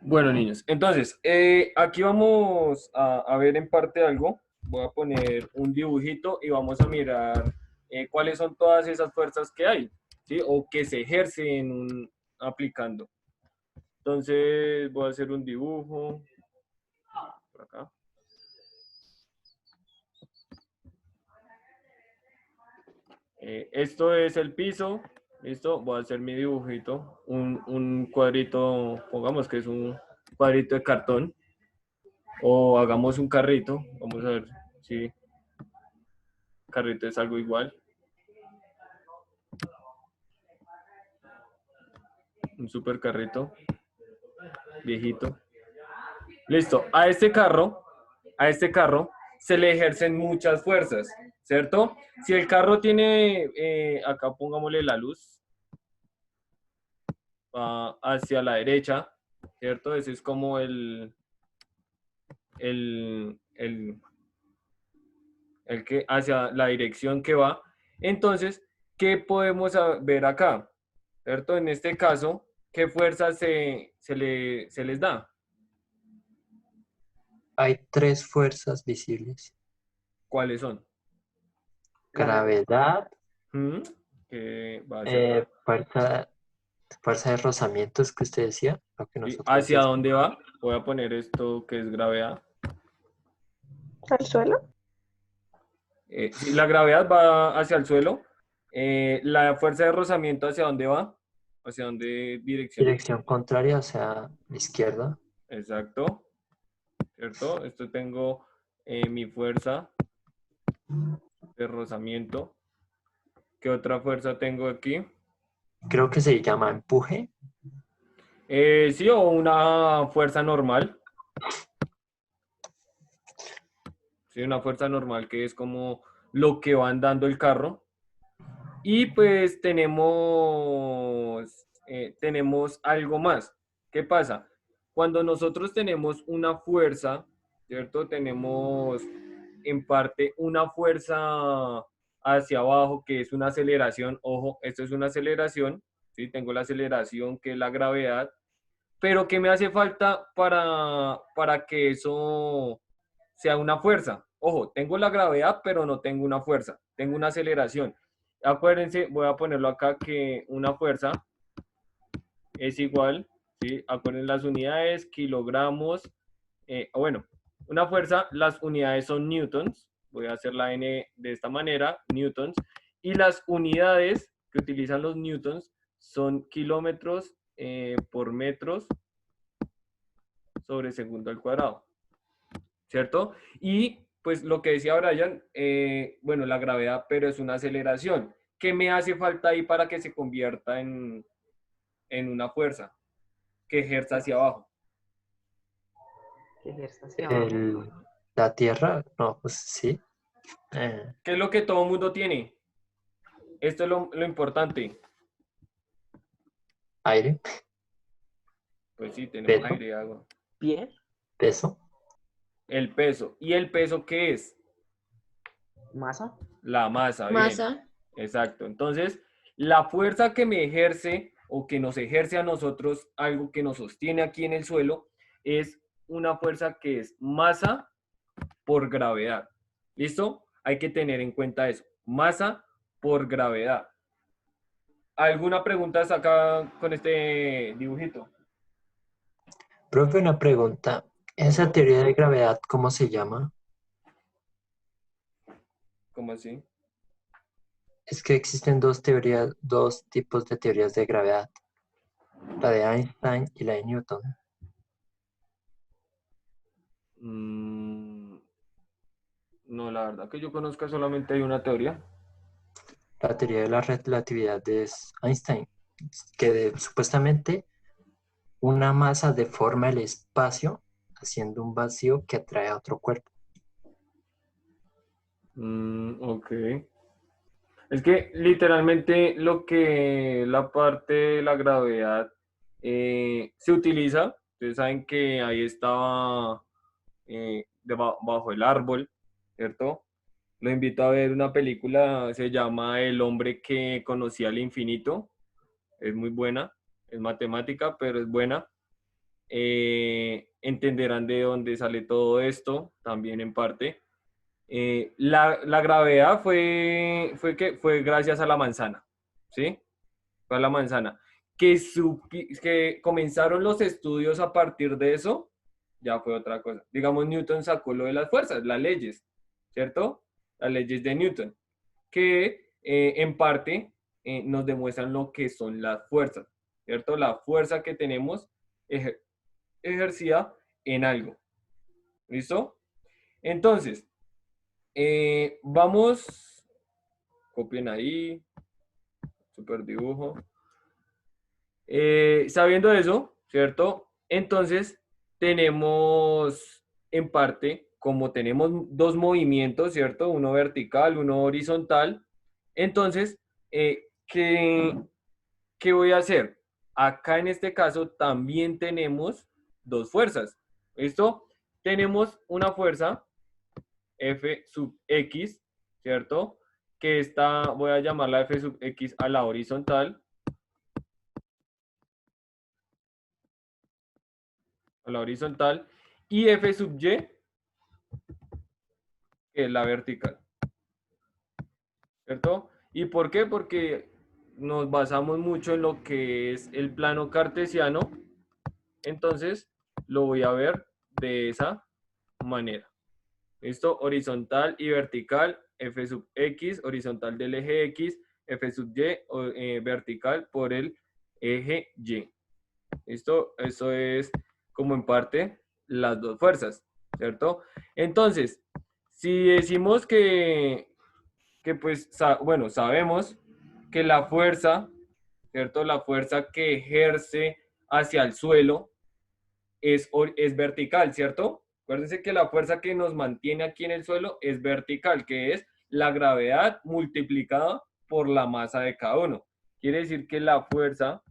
Bueno, niños, entonces, aquí vamos a ver en parte algo. Voy a poner un dibujito y vamos a mirar cuáles son todas esas fuerzas que hay, ¿sí? O que se ejercen aplicando. Entonces, voy a hacer un dibujo por acá. Esto es el piso, ¿listo? Voy a hacer mi dibujito, un cuadrito, pongamos que es un cuadrito de cartón, o hagamos un carrito, vamos a ver si carrito es algo igual, un super carrito, viejito. Listo, a este carro se le ejercen muchas fuerzas, ¿cierto? Si el carro tiene, acá pongámosle la luz, hacia la derecha, ¿cierto? Ese es como el, el, el que hacia la dirección que va. Entonces, ¿qué podemos ver acá? ¿Cierto? En este caso, ¿qué fuerza se les da? Hay tres fuerzas visibles. ¿Cuáles son? Gravedad, ¿Mm? ¿Qué va hacia acá? fuerza de rozamientos que usted decía, lo que ¿Sí? nosotros ¿Hacia decimos. dónde va? Voy a poner esto que es gravedad. ¿Al suelo? Si la gravedad va hacia el suelo, la fuerza de rozamiento ¿hacia dónde va? ¿Hacia dónde dirección? Dirección contraria, o sea, izquierda. Exacto, ¿cierto? Esto tengo mi fuerza de rozamiento. ¿Qué otra fuerza tengo aquí? Creo que se llama empuje. Sí, o una fuerza normal. Sí, una fuerza normal que es como lo que va andando el carro. Y pues tenemos algo más. ¿Qué pasa? Cuando nosotros tenemos una fuerza, ¿cierto? Tenemos en parte una fuerza hacia abajo, que es una aceleración. Ojo, esto es una aceleración, ¿sí? Tengo la aceleración, que es la gravedad. Pero ¿qué me hace falta para que eso sea una fuerza? Ojo, tengo la gravedad, pero no tengo una fuerza. Tengo una aceleración. Acuérdense, voy a ponerlo acá, que una fuerza es igual, ¿sí? Acuérdense las unidades, kilogramos, bueno, una fuerza, las unidades son newtons. Voy a hacer la N de esta manera, newtons. Y las unidades que utilizan los newtons son kilómetros por metros sobre segundo al cuadrado, ¿cierto? Y pues lo que decía Brian, bueno, la gravedad, pero es una aceleración. ¿Qué me hace falta ahí para que se convierta en una fuerza que ejerza hacia abajo? Que ejerza hacia abajo. El, la tierra, no, pues sí. ¿Qué es lo que todo mundo tiene? Esto es lo importante. Aire, Pues sí, tenemos peso, aire y agua. Pie, peso. El peso. ¿Y el peso qué es? masa, La masa, bien. Masa. Exacto. Entonces, la fuerza que me ejerce o que nos ejerce a nosotros, algo que nos sostiene aquí en el suelo, es una fuerza que es masa por gravedad. ¿Listo? Hay que tener en cuenta eso. Masa por gravedad. ¿Alguna pregunta acá con este dibujito? Profe, una pregunta. ¿Esa Señor, teoría de gravedad cómo se llama? ¿cómo así? Es que existen dos tipos de teorías de gravedad, la de Einstein y la de Newton. Mm, no, la verdad que yo conozca solamente hay una teoría. La teoría de la relatividad de Einstein, que supuestamente una masa deforma el espacio haciendo un vacío que atrae a otro cuerpo. Ok. Es que literalmente lo que la parte de la gravedad se utiliza, ustedes saben que ahí estaba bajo el árbol, ¿cierto? Lo invito a ver una película, se llama El hombre que conocía el infinito, es muy buena, es matemática, pero es buena. entenderán de dónde sale todo esto, también en parte. La gravedad fue gracias a la manzana, ¿sí? Fue a la manzana. Que comenzaron los estudios a partir de eso, ya fue otra cosa. Digamos, Newton sacó lo de las fuerzas, las leyes, ¿cierto? Las leyes de Newton, que en parte nos demuestran lo que son las fuerzas, ¿cierto? La fuerza que tenemos ejercida en algo. ¿Listo? Entonces, vamos, copien ahí, super dibujo. Sabiendo eso, ¿cierto? Entonces, tenemos en parte, como tenemos dos movimientos, ¿cierto? Uno vertical, uno horizontal. Entonces, ¿qué voy a hacer? Acá en este caso también tenemos dos fuerzas. ¿Listo? Tenemos una fuerza F sub X, ¿cierto? Que está, voy a llamarla F sub X a la horizontal. A la horizontal. Y F sub Y, que es la vertical. ¿Cierto? ¿Y por qué? Porque nos basamos mucho en lo que es el plano cartesiano. Entonces, lo voy a ver de esa manera. ¿Listo? Horizontal y vertical, F sub X, horizontal del eje X, F sub Y, vertical por el eje Y. ¿Listo? Eso es como en parte las dos fuerzas, ¿cierto? Entonces, si decimos que pues, bueno, sabemos que la fuerza, ¿cierto? La fuerza que ejerce hacia el suelo es vertical, ¿cierto? Acuérdense que la fuerza que nos mantiene aquí en el suelo es vertical, que es la gravedad multiplicada por la masa de cada uno. Quiere decir que la fuerza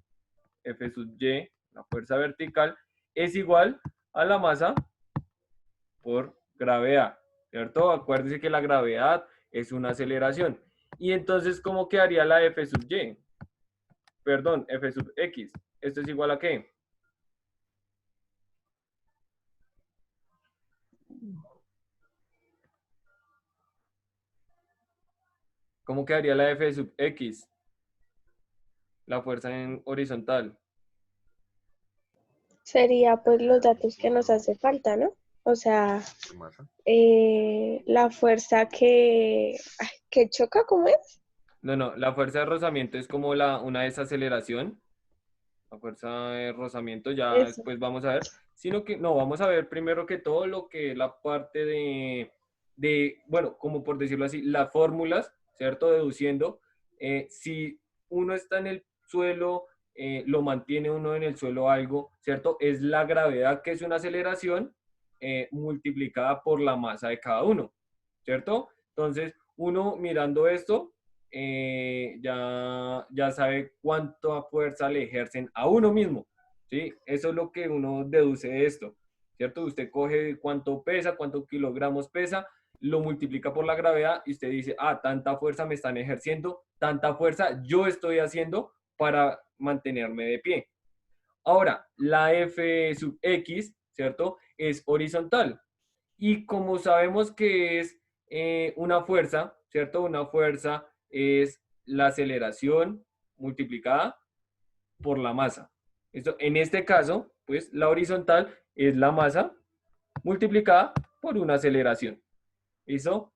F sub Y, la fuerza vertical, es igual a la masa por gravedad, ¿cierto? Acuérdense que la gravedad es una aceleración. Y entonces, ¿cómo quedaría la F sub Y? Perdón, F sub X. ¿Esto es igual a qué? ¿Cómo quedaría la F sub X? La fuerza en horizontal. Sería pues los datos que nos hace falta, ¿no? O sea, la fuerza que choca, ¿cómo es? No, la fuerza de rozamiento es como una desaceleración. La fuerza de rozamiento ya Eso. después vamos a ver. Sino que, no, vamos a ver primero que todo lo que es la parte bueno, como por decirlo así, las fórmulas, ¿cierto? Deduciendo. Si uno está en el suelo, lo mantiene uno en el suelo algo, ¿cierto? Es la gravedad, que es una aceleración, multiplicada por la masa de cada uno, ¿cierto? Entonces, uno mirando esto, ya sabe cuánta fuerza le ejercen a uno mismo, ¿sí? Eso es lo que uno deduce de esto, ¿cierto? Usted coge cuánto pesa, cuántos kilogramos pesa, lo multiplica por la gravedad y usted dice, ah, tanta fuerza me están ejerciendo, tanta fuerza yo estoy haciendo para mantenerme de pie. Ahora, la F sub X, ¿cierto? Es horizontal. Y como sabemos que es una fuerza, ¿cierto? Una fuerza es la aceleración multiplicada por la masa. Esto, en este caso, pues la horizontal es la masa multiplicada por una aceleración. ¿Listo?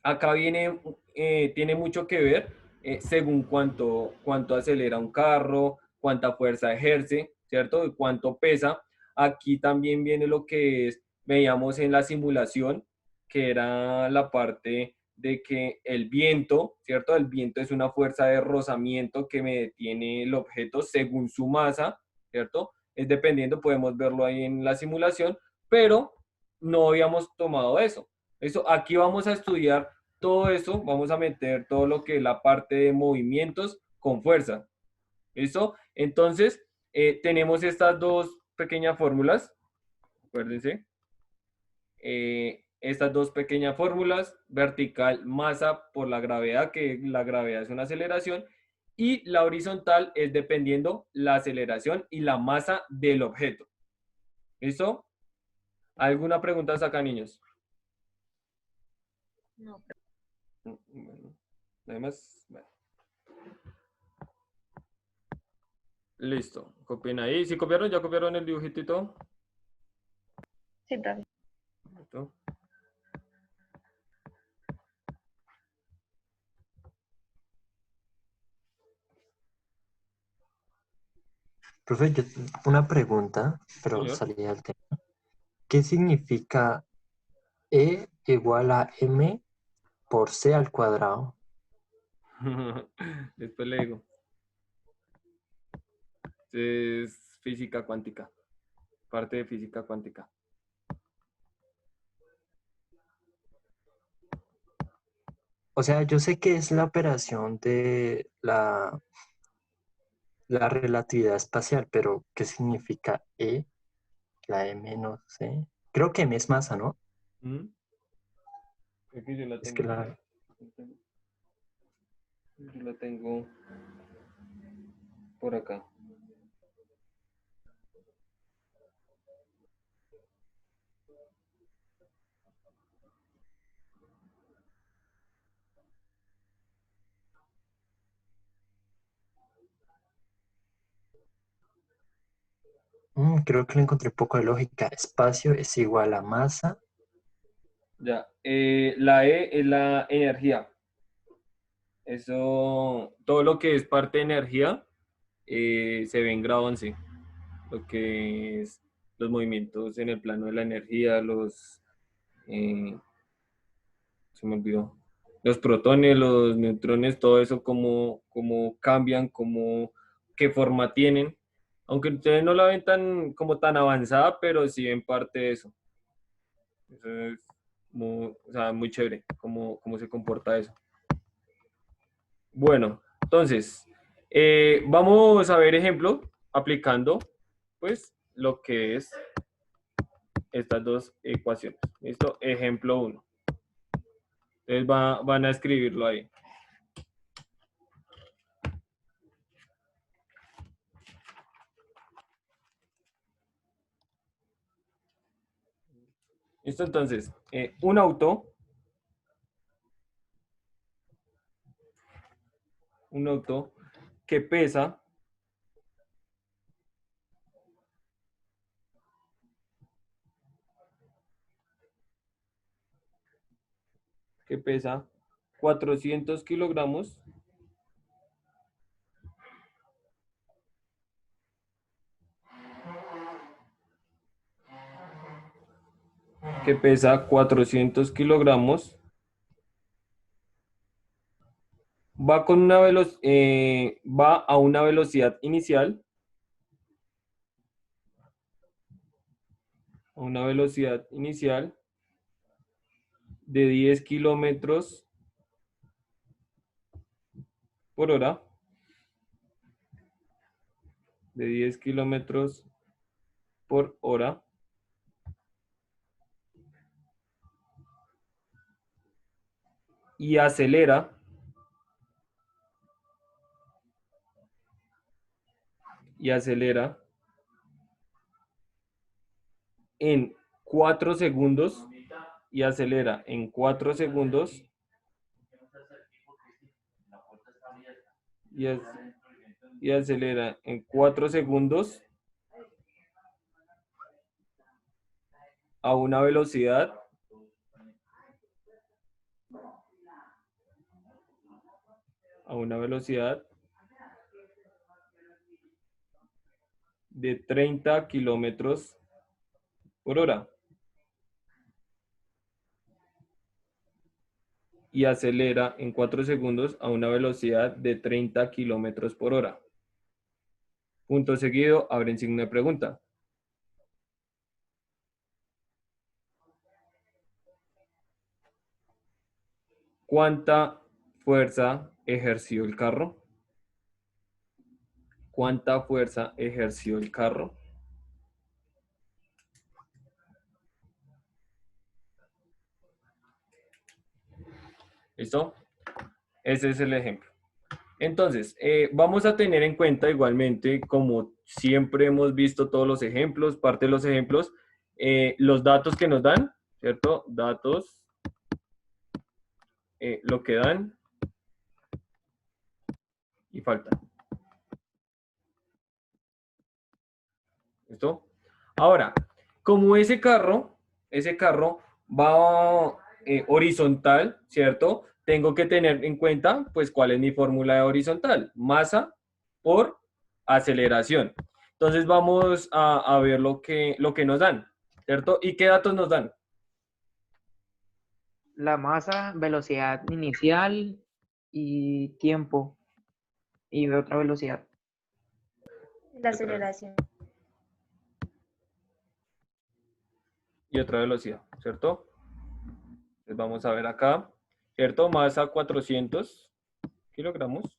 Acá tiene mucho que ver según cuánto acelera un carro, cuánta fuerza ejerce, ¿cierto? Y cuánto pesa. Aquí también viene lo que veíamos en la simulación, que era la parte de que el viento, ¿cierto? El viento es una fuerza de rozamiento que me detiene el objeto según su masa, ¿cierto? Es dependiendo, podemos verlo ahí en la simulación, pero no habíamos tomado eso. Aquí vamos a estudiar todo eso, vamos a meter todo lo que es la parte de movimientos con fuerza. ¿Listo? Entonces, tenemos estas dos pequeñas fórmulas, acuérdense. Estas dos pequeñas fórmulas, vertical, masa por la gravedad, que la gravedad es una aceleración, y la horizontal es dependiendo la aceleración y la masa del objeto. ¿Listo? ¿Alguna pregunta hasta acá, niños? No. Bueno, además, bueno. Listo. Copien ahí. ¿Sí copiaron? ¿Ya copiaron el dibujito y todo? Sí, profe. ¿Listo? Profe, una pregunta, pero Señor. salí del tema. ¿Qué significa E igual a M por C al cuadrado? Después le digo. Es física cuántica. Parte de física cuántica. O sea, yo sé que es la operación de la relatividad espacial, pero ¿qué significa E? La M no sé. Creo que M es masa, ¿no? ¿Mm? Creo que yo la Es que tengo la... acá. Yo la tengo por acá. creo que le encontré un poco de lógica. Espacio es igual a masa. Ya. La E es la energía. Eso, todo lo que es parte de energía se ve en grado 11. Lo que es los movimientos en el plano de la energía, eh, se me olvidó, los protones, los neutrones, todo eso, cómo cambian, qué forma tienen. Aunque ustedes no la ven como tan avanzada, pero sí ven parte de eso. Eso es o sea, muy chévere, cómo se comporta eso. Bueno, entonces, vamos a ver ejemplo aplicando, pues, lo que es estas dos ecuaciones. ¿Listo? Ejemplo 1. Entonces van a escribirlo ahí. ¿Listo? Entonces, un auto que pesa 400 kilogramos, va a una velocidad inicial, de 10 kilómetros por hora, de 10 kilómetros por hora, y acelera en 4 segundos, y acelera en 4 segundos, y, y acelera en 4 segundos a una velocidad de 30 kilómetros por hora, y acelera en 4 segundos a una velocidad de 30 kilómetros por hora. Punto seguido, abren signo de pregunta. ¿Cuánta fuerza ejerció el carro? ¿Cuánta fuerza ejerció el carro? ¿Listo? Ese es el ejemplo. Entonces, vamos a tener en cuenta igualmente, como siempre hemos visto todos los ejemplos, parte de los ejemplos, los datos que nos dan, ¿cierto? Datos, lo que dan y falta. ¿Listo? Ahora, como ese carro va horizontal, ¿cierto? Tengo que tener en cuenta, pues, cuál es mi fórmula de horizontal. Masa por aceleración. Entonces, vamos a ver lo que nos dan, ¿cierto? ¿Y qué datos nos dan? La masa, velocidad inicial y tiempo. Y de otra velocidad. La aceleración. Y otra velocidad, ¿cierto? Entonces, vamos a ver acá, ¿cierto? Masa 400 kilogramos.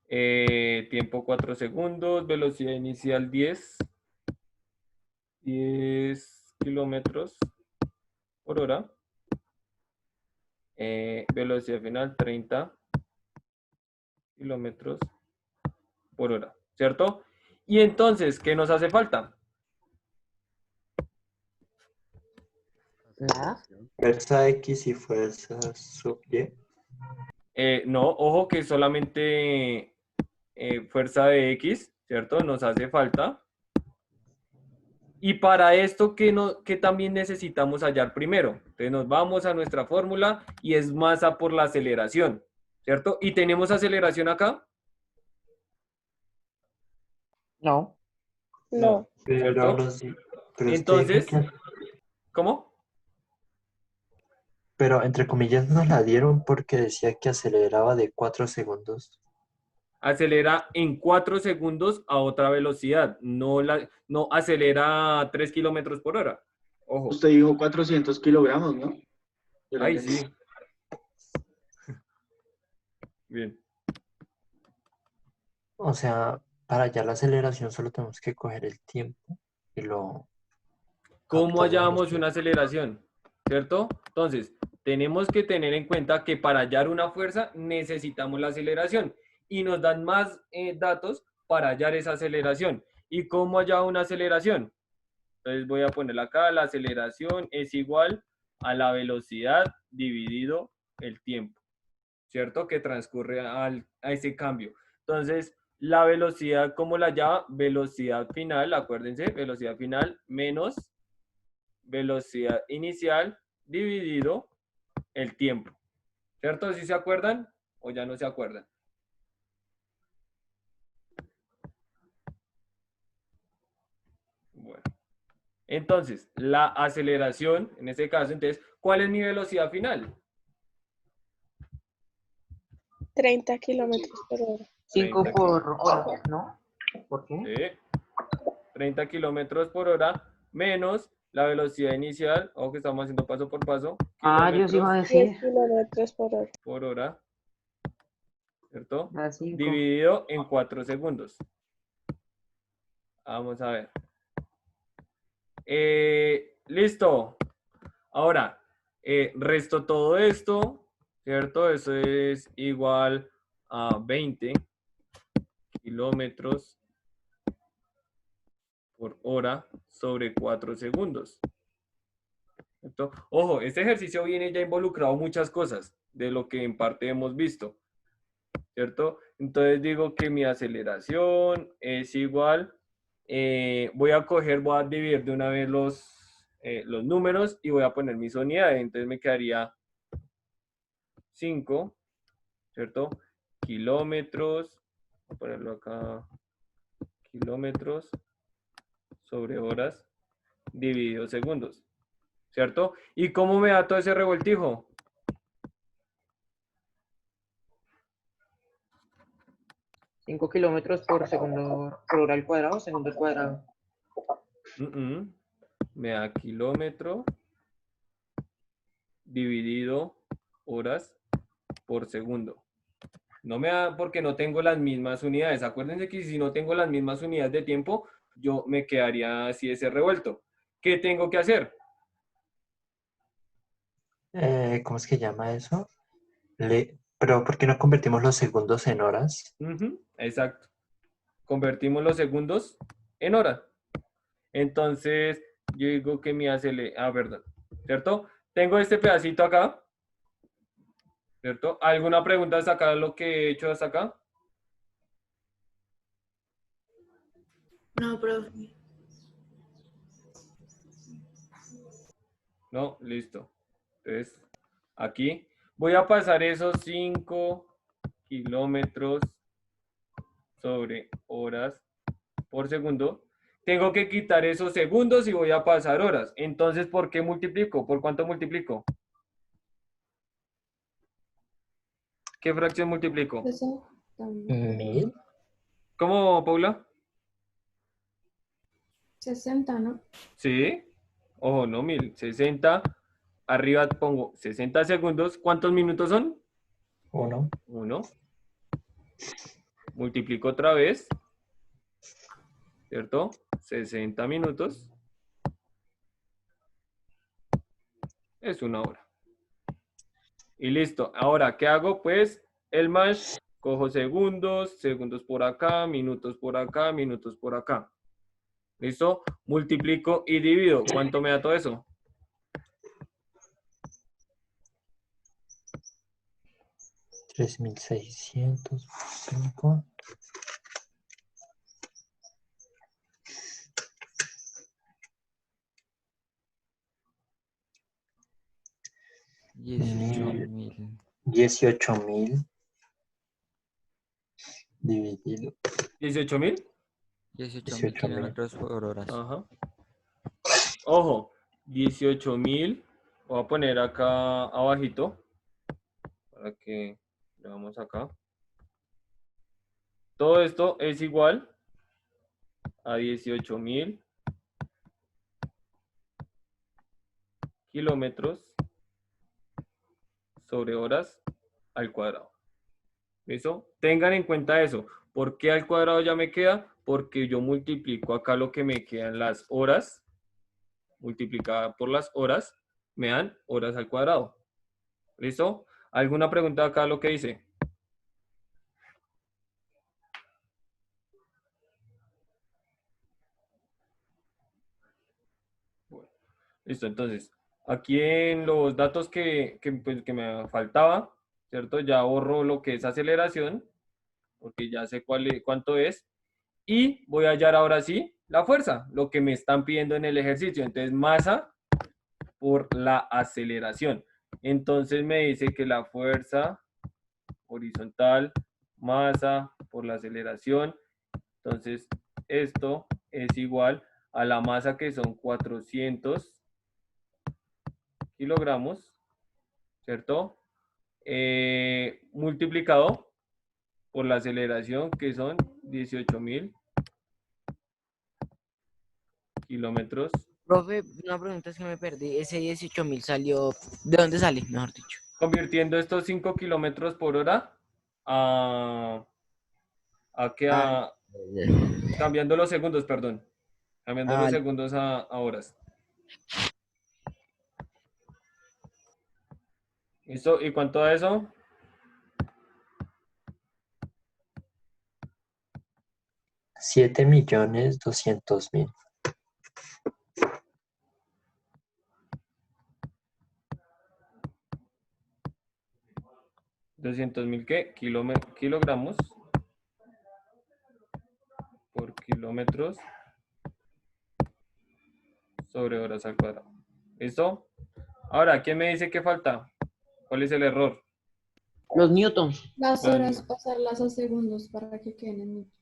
Tiempo 4 segundos, velocidad inicial 10 kilómetros por hora. Velocidad final 30 kilómetros por hora, ¿cierto? Y entonces, ¿qué nos hace falta? Nada. Fuerza X y fuerza sub Y. No, ojo que solamente fuerza de X, ¿cierto? Nos hace falta. Y para esto, ¿qué también necesitamos hallar primero? Entonces nos vamos a nuestra fórmula y es masa por la aceleración, ¿cierto? ¿Y tenemos aceleración acá? No. No. Pero, ¿Cierto? pero usted dijo Entonces, que, ¿cómo? pero entre comillas nos la dieron porque decía que aceleraba de 4 segundos. Acelera en 4 segundos a otra velocidad, no acelera a 3 kilómetros por hora. Ojo. Usted dijo 400 kilogramos, ¿no? Yo lo Ay, entendí. sí. Bien. O sea, para hallar la aceleración solo tenemos que coger el tiempo y lo ¿Cómo actualizamos. hallamos una aceleración? ¿Cierto? Entonces, tenemos que tener en cuenta que para hallar una fuerza necesitamos la aceleración y nos dan más datos para hallar esa aceleración. ¿Y cómo hallar una aceleración? Entonces voy a poner acá, la aceleración es igual a la velocidad dividido el tiempo, ¿cierto? Que transcurre a ese cambio. Entonces, la velocidad, ¿cómo la llama? Velocidad final, acuérdense, velocidad final menos velocidad inicial dividido el tiempo. ¿Cierto? ¿Sí se acuerdan o ya no se acuerdan? Bueno. Entonces, la aceleración, en este caso, entonces, ¿cuál es mi velocidad final? 30 kilómetros por hora. 5 30 por hora, ¿no? ¿Por qué? Sí. 30 kilómetros por hora menos la velocidad inicial, o que estamos haciendo paso por paso, Ah, yo sí iba a 10 decir. kilómetros por hora. por hora, ¿cierto? A 5. Dividido en 4 segundos. Vamos a ver. Listo. Ahora, resto todo esto, ¿cierto? Eso es igual a 20 kilómetros por hora sobre 4 segundos. ¿Cierto? Ojo, este ejercicio viene ya involucrado muchas cosas de lo que en parte hemos visto, ¿cierto? Entonces digo que mi aceleración es igual, voy a dividir de una vez los números y voy a poner mis unidades. Entonces me quedaría 5, ¿cierto? Kilómetros, voy a ponerlo acá, kilómetros sobre horas dividido segundos, ¿cierto? ¿Y cómo me da todo ese revoltijo? ¿5 kilómetros por segundo por hora al cuadrado, segundo al cuadrado? Me da kilómetro dividido horas por segundo. No me da porque no tengo las mismas unidades. Acuérdense que si no tengo las mismas unidades de tiempo, yo me quedaría así ese revuelto. ¿Qué tengo que hacer? ¿Cómo es que llama eso? Pero ¿por qué no convertimos los segundos en horas? Exacto. Convertimos los segundos en hora. Entonces, yo digo que mi verdad, ¿cierto? Tengo este pedacito acá, ¿cierto? ¿Alguna pregunta hasta acá, lo que he hecho hasta acá? No, profe. No, listo. Entonces, aquí voy a pasar esos 5 kilómetros sobre horas por segundo. Tengo que quitar esos segundos y voy a pasar horas. Entonces, ¿por qué multiplico? ¿Por cuánto multiplico? ¿Qué fracción multiplico? 1000. ¿Cómo, Paula? 60, ¿no? Sí. Ojo, no, 1060. Arriba pongo 60 segundos. ¿Cuántos minutos son? 1. 1. Multiplico otra vez. ¿Cierto? 60 minutos. Es 1 hora. Y listo. Ahora, ¿qué hago? Pues el más, cojo segundos, segundos por acá, minutos por acá, minutos por acá. ¿Listo? Multiplico y divido. ¿Cuánto me da todo eso? 3605. $18,000. 18.000 dividido. ¿18,000? 18,000 kilómetros por hora. Ajá. Ojo, 18,000. Voy a poner acá abajito para que veamos acá. Todo esto es igual a 18,000 kilómetros sobre horas al cuadrado. ¿Listo? Tengan en cuenta eso. ¿Por qué al cuadrado ya me queda? Porque yo multiplico acá lo que me quedan las horas, multiplicada por las horas, me dan horas al cuadrado. ¿Listo? ¿Alguna pregunta acá lo que dice? Bueno, listo, entonces, aquí en los datos pues, que me faltaba, ¿cierto? Ya borro lo que es aceleración, porque ya sé cuánto es. Y voy a hallar ahora sí la fuerza, lo que me están pidiendo en el ejercicio. Entonces, masa por la aceleración. Entonces me dice que la fuerza horizontal, masa por la aceleración. Entonces, esto es igual a la masa que son 400 kilogramos, ¿cierto? Multiplicado por la aceleración que son 18,000 kilómetros. Profe, una pregunta es que me perdí. Ese 18,000 salió. ¿De dónde sale, mejor dicho? Convirtiendo estos 5 kilómetros por hora cambiando los segundos, perdón. Cambiando los segundos a horas. ¿Listo? ¿Y cuánto da eso? $7,200,000. 200,000 ¿qué? Kilogramos por kilómetros sobre horas al cuadrado. ¿Listo? Ahora, ¿quién me dice que falta? ¿Cuál es el error? Los newtons. Las horas, pasarlas a segundos para que queden en minutos.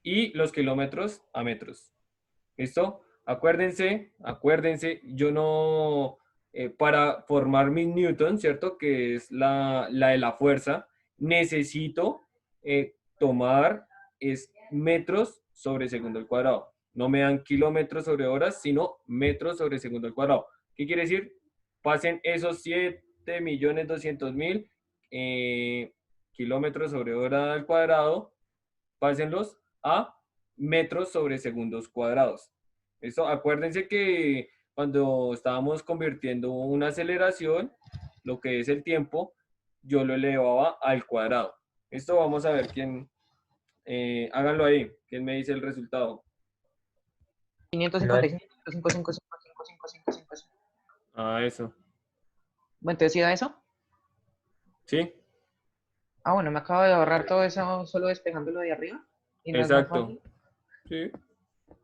Y los kilómetros a metros. ¿Listo? Acuérdense, yo no, para formar mis newtons, ¿cierto? Que es la de la fuerza, necesito tomar metros sobre segundo al cuadrado. No me dan kilómetros sobre horas, sino metros sobre segundo al cuadrado. ¿Qué quiere decir? Pasen esos 7,200,000 kilómetros sobre hora al cuadrado, pásenlos a metros sobre segundos cuadrados. Eso, acuérdense que cuando estábamos convirtiendo una aceleración, lo que es el tiempo, yo lo elevaba al cuadrado. Esto vamos a ver quién, háganlo ahí, quién me dice el resultado. 555. Ah, eso. Bueno, entonces, ¿sí da eso? ¿Sí? Ah, bueno, me acabo de ahorrar todo eso solo despejándolo de arriba. ¿Y no es más Exacto. fácil? Sí.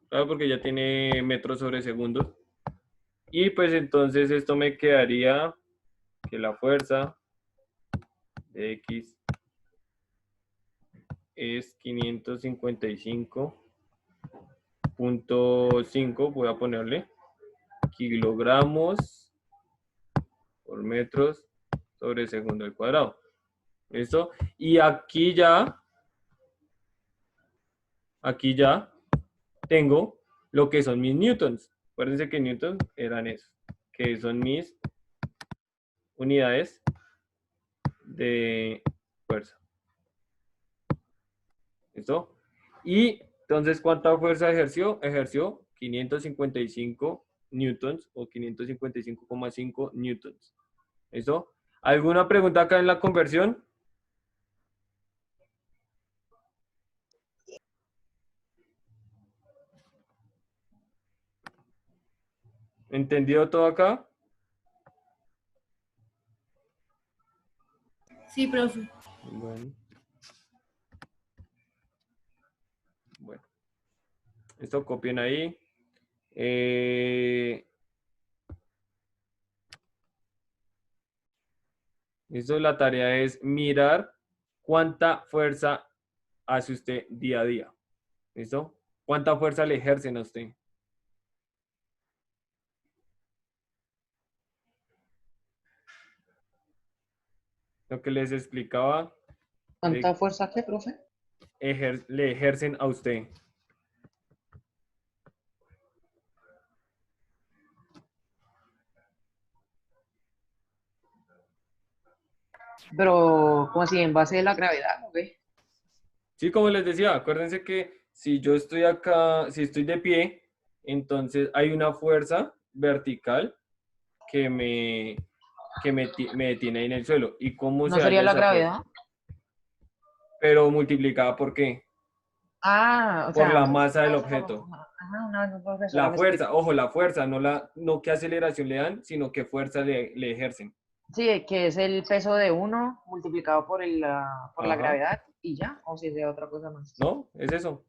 Claro, porque ya tiene metros sobre segundos. Y pues entonces esto me quedaría que la fuerza de X es 555.5, voy a ponerle, kilogramos por metros sobre segundo al cuadrado. ¿Listo? Y aquí ya tengo lo que son mis newtons. Acuérdense que newtons eran eso, que son mis unidades de fuerza. ¿Listo? Y entonces, ¿cuánta fuerza ejerció? Ejerció 555 newtons o 555,5 newtons. ¿Listo? ¿Alguna pregunta acá en la conversión? ¿Entendido todo acá? Sí, profe. Bueno. Bueno. Esto copien ahí. Listo, la tarea es mirar cuánta fuerza hace usted día a día. ¿Listo? ¿Cuánta fuerza le ejercen a usted? Lo que les explicaba, ¿Cuánta fuerza qué, profe? le ejercen a usted. Pero, ¿cómo así? ¿En base de la gravedad, o qué? Sí, como les decía, acuérdense que si yo estoy acá, si estoy de pie, entonces hay una fuerza vertical que me detiene ahí en el suelo. ¿Y cómo ¿No se sería halla la esa fuerza? gravedad? Pero multiplicada ¿por qué? Ah, o Por sea, la masa del objeto. una vez mi profesora La me fuerza, explicó. ojo, la fuerza, no qué aceleración le dan, sino qué fuerza le ejercen. Sí, que es el peso de uno multiplicado por por la Ajá, gravedad y ya, o si sea otra cosa más. ¿no? Es eso.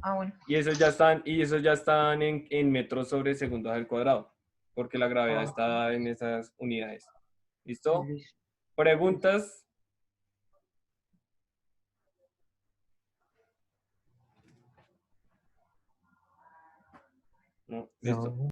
Ah, bueno. Y esos ya están en metros sobre segundos al cuadrado, porque la gravedad Ah, está en esas unidades. ¿Listo? listo. ¿Preguntas? No, listo. No.